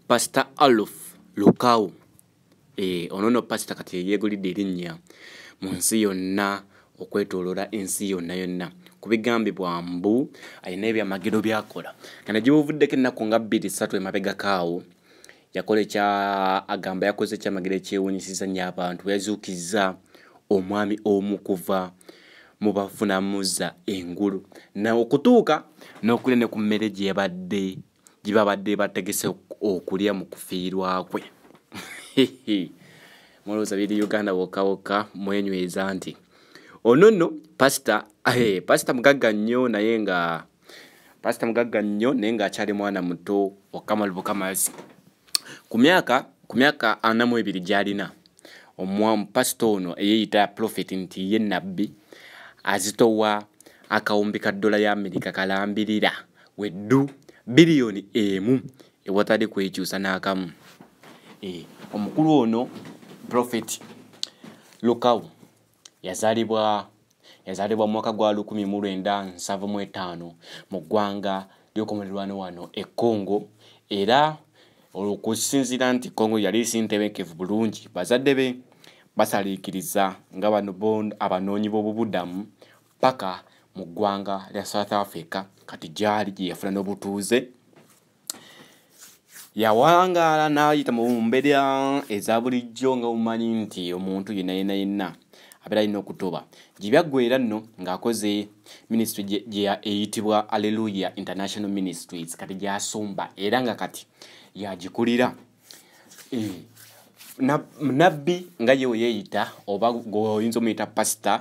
Pastor Alph Lukau ono pastor kati yegulidde erinnya mu nsi yonna okwetooloola ensi yonna kubigambibwa mbu alina ebyamagero byakola kana gibuvuddeko ennaku nga 2-3 emabegakaawo yakola agamba yakoze ekyamagero ekyewuunyisiza nnyo abantu yazuukizza omwami omu kuva mu bafunamuza engulu na okutuuka n'okulya ne ku mmere gye babadde bategese okulya mu kufiirwa kwe. Mulowooza biri Uganda wokka mwenyweza nti ono nno pastor mugagga nnyo naye nga akyali mwana muto okkamala bukamazi ku myaka 42 gy'alina pastor ono eyeeyita prophet nti ye nabbi azitowa akawumbi ka $1 ya Amerika kalambirira weddu biliyoni 1 ewatali kwekyusa n'akamu. Omukulu ono prophet Lukau yazaalibwa mu mwaka gwa 1975 mu ggwanga ly'okumalirwano wano e Congo, era okusinziira nti Congo yali sintebenkevu bulungi bazadde be basaliikiriza nga bano abanoonyi b'obubudamu paka mu ggwanga lya South Africa kati gyali gye yafuna n'obutuuze. Yawangaala n'ayita mu mbeera eza bulijjo nga mumanyi nti omuntu yenna abeera alina okutoba gye byaggweera nno ng'akoze ministry gye eyitibwa Hallelujah International Ministries kati gy'asumba era nga kati yagikulira. Nabbi nga yewe yeeyita oba goyinza omuyita pastor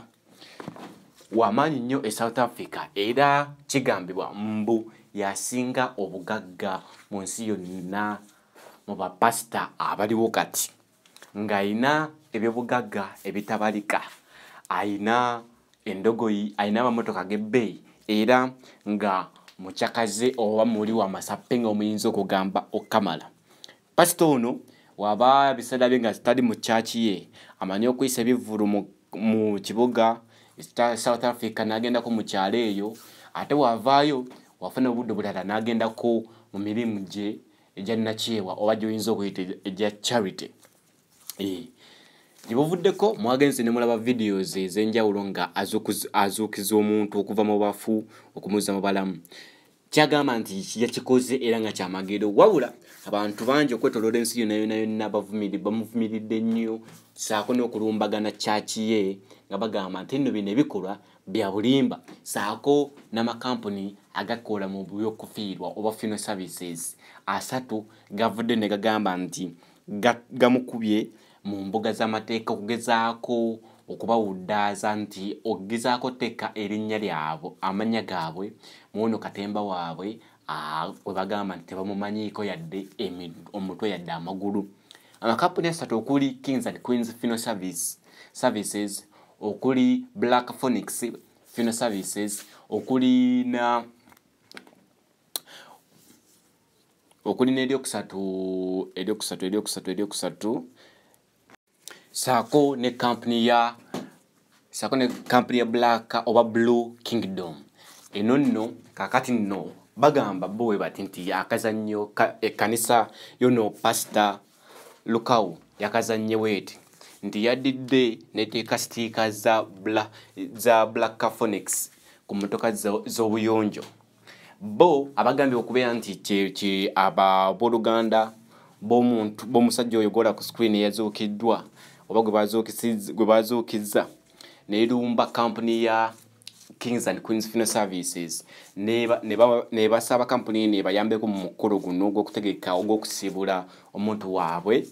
w'amaanyi nnyo e South Africa era kigambibwa mbu yasinga obugagga mu nsi yonna mu bapasita abaliwo kati ng'ayina ebyobugagga ebitabalika, ayina endogoyi, ayina amamotoka g'ebbeeyi era nga mukyakaze oba muli w'amasappe ng'omuyinza okugamba okkamala. Pastor ono waba biseera bye nga tali mu chachi ye amanyi okuyisa ebivvulu mu kibuga South Africa n'agendako mu kyalo eyo ate wavaayo wafuna obudde bulala n'agendako mu mirimu gye egya nakyewa oba gy'oyinza okuyita egya charity. Gye buvuddeko mwagenze ne mulaba videos ez'enjawulo nga azuukiza omuntu okuva mu bafu okumuzza mu balamu. Kyagamba nti yakikoze era nga kyamagero wabula abantu bangi okwetooloola ensi yonna bamuvumiridde nnyo saako n'okulumbagana chachi ye nga bagamba nti nno bino ebikolwa bya bulimba saako n'amakampuni agakola mu by'okufiirwa oba funeral services 3 gavudde ne gagamba nti gamukubye mu mbuga z'amateeka okugezaako okubawuddaaza nti ogezaako teka erinnya lyabwe amannya gaabwe muwono katemba waabwe we bagamba nti tebamumanyiiko yadde omutwe yadde amagulu. Amakampuni 3 okuli Kings and Queens Funeral Services, okuli Black Phoenix Funeral Services, okuli eryokusatu saako ne company ya Black oba Blue Kingdom. Eno nno kakati nno bagamba bowe bati nti akazannyo ekkanisa yono Pastor Lukau yakazannye weti nti yaddidde neteeka sitiika za Black Phoenix ku motoka z'obuyonjo. Bo abagambye okubeera nti abooluganda b'omusajja oyo gola ku screen yazuukiddwa oba gwe bazuukizza n'erumba company ya Kings and Queens Funeral Services ne basaba company nebayambeko mu mukolo guno ogw'okutegeka ogw'okusibula omuntu waabwe.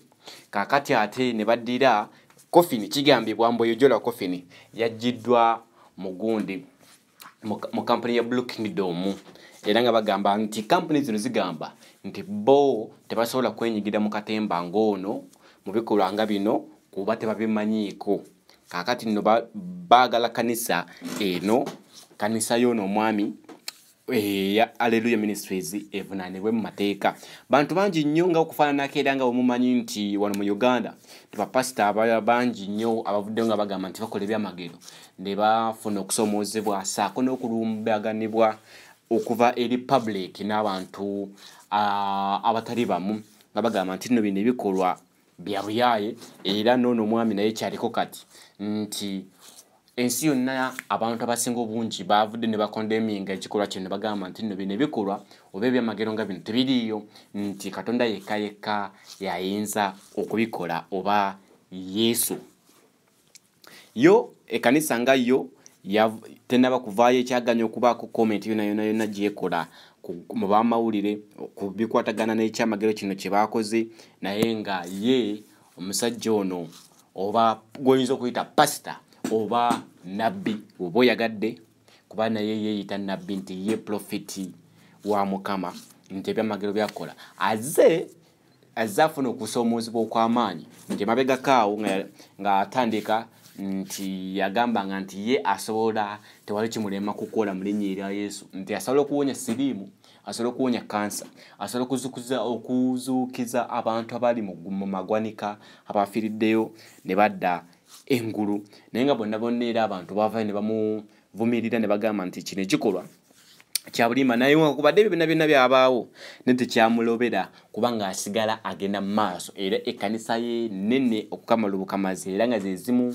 Kakati ate ne baddira coffin kigambibwa mbu eyo gyola coffin yaggiddwa mu gundi mu company ya Blue Kingdom era nga bagamba nti company zino zigamba nti bo tebasobola kwenyigira mu katemba ng'ono mu bikolwa nga bino kuba tebabimanyiiko. Kakati nno baagala kanisa eno kanisa y'ono omwami ya Hallelujah Ministries evunaanibwe mu mateeka. Bantu bangi nnyo nga okufaananako era nga bwemumanyi nti wano mu Uganda bapasita bangi nnyo abavuddeyo nga bagamba nti bakola ebyamagero ne bafuna okusoomoozebwa saako n'okulumbaganibwa okuva eri public n'abantu abatali bamu nga bagamba nti nno bino ebikolwa bya buyaye era n'ono omwami naye kyaliko kati nti ensi yonna abantu abasinga obungi bavudde ne bakondeminga ekikolwa kino ne bagamba nti nno bino ebikolwa oba ebyamagero nga bino tebiriiyo nti Katonda yekka yekka yayinza okubikola oba Yesu. Yo ekanisa nga yo tenaba kuvaayo ekyaganya okubaako comment yonna gyekola mu bamawulire ku bikwatagana n'ekyamagero kino kye baakoze, naye nga ye omusajja ono oba gwoyinza okuyita pastor oba nabbi oba oyagadde kuba naye yeeyita nabbi nti ye profeti wa Mukama nti ebyamagero byakola azze afuna okusoomoozebwa okw'amaanyi nti mabegakaawo nga atandika nti yagambanga nti ye asobola tewali kimulema kukola mu linnya erya Yesu nti asobola okuwonya siriimu, asobola okuwonya kansa, asobola okuzuukiza abantu abali mu magwanika abafiiriddeyo ne badda engulu. Naye nga bonna era abantu bavayo ne bamuvumirira ne bagamba nti kino ekikolwa kya bulimba, naye wakubadde ebyo byonna byabaawo ne tekyamulobera kubanga asigala agenda mu maaso era ekkanisa ye nnene okukamala obukamazi era nga ze zimu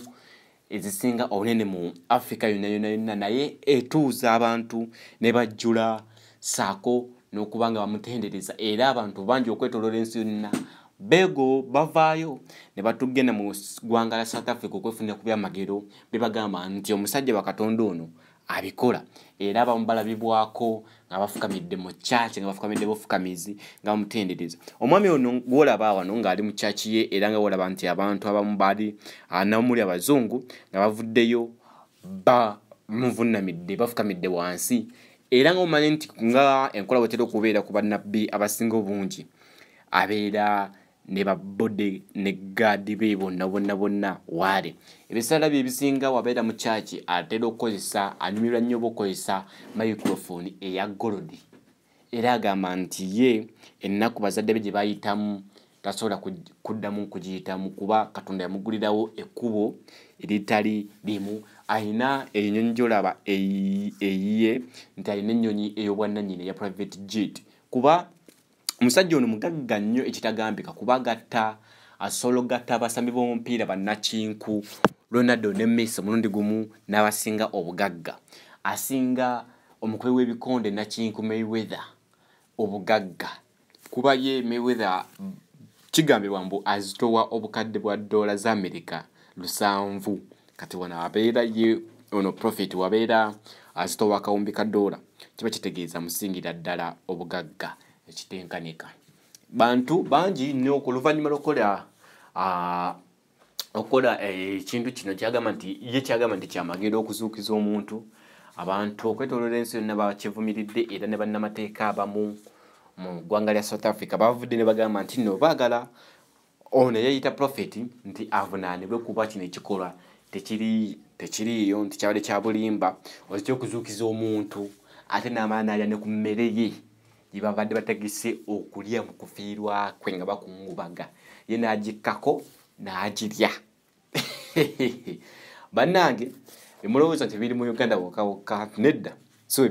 ezisinga obunene mu Africa yonna naye etuuza abantu ne bajjula saako n'okubanga bamutendereza era abantu bangi okwetoloola ensi yonna bego bavaayo ne batugenda mu ggwanga la South Africa okwefunira ku byamagero bebagamba nti omusajja wa Katonda ono abikola era abamu balabibwako nga bafukamidde mu church nga bafukamidde bufukamizi nga bamutendereza. Omwami ono gwolaba wano ng'ali mu church ye era nga wolaba nti abantu abamu bali namuli abazungu nga bavuddeyo bamuvunnamidde bafukamidde wansi era nga omanyi nti nga enkola bwetera okubeera ku bannabbi abasinga obungi abeera ne babode ne gaadi be bonna waali ebiseera bye ebisinga wabeera mu church atera okukozesa anyumirwa nnyo okukozesa microphone eya gold era agamba nti ye ennaku bazadde be gye bayitamu tasobola kuddamu kugiyitamu kuba Katonda yamugulirawo ekkubo eritali limu. Ayina ennyonyi gy'olaba eyiye nti ayina ennyonyi ey'obwannannyini eya private jet kuba omusajja ono mugagga nnyo ekitagambika kuba asobola gatta abasambi b'omupiira bannakinku Ronaldo ne Messi omulundi gumu n'abasinga obugagga. Asinga omukubi w'ebikonde nakinku Mayweather obugagga kuba ye Mayweather kigambibwa mbu azitowa obukadde bwa $7 za America 7 kati wana abeera ye ono profit wabeera azitowa akawumbi ka $1 kiba kitegeeza musingira ddala obugagga ekitenkanika. Bantu bangi nnyo oluvannyuma okola ekintu kino kyagamba nti kyamagero okuzuukiza omuntu abantu okwetoloola ensi yonna bakivumiridde era ne bannamateeka abamu mu ggwanga lya South Africa bavudde ne bagamba nti nno baagala ono yayita profeti nti avunaanibwe kuba kino ekikolwa tekiriiyo nti kyabadde kya bulimba ozitya okuzuukiza omuntu ate n'amala n'alya ne ku mmere ye gye babadde bategese okulya mu kufiirwa kwe nga bakungubaga ye n'agikkako n'agirya. Bannange bimulowooza nti biri mu Uganda wokka nedda so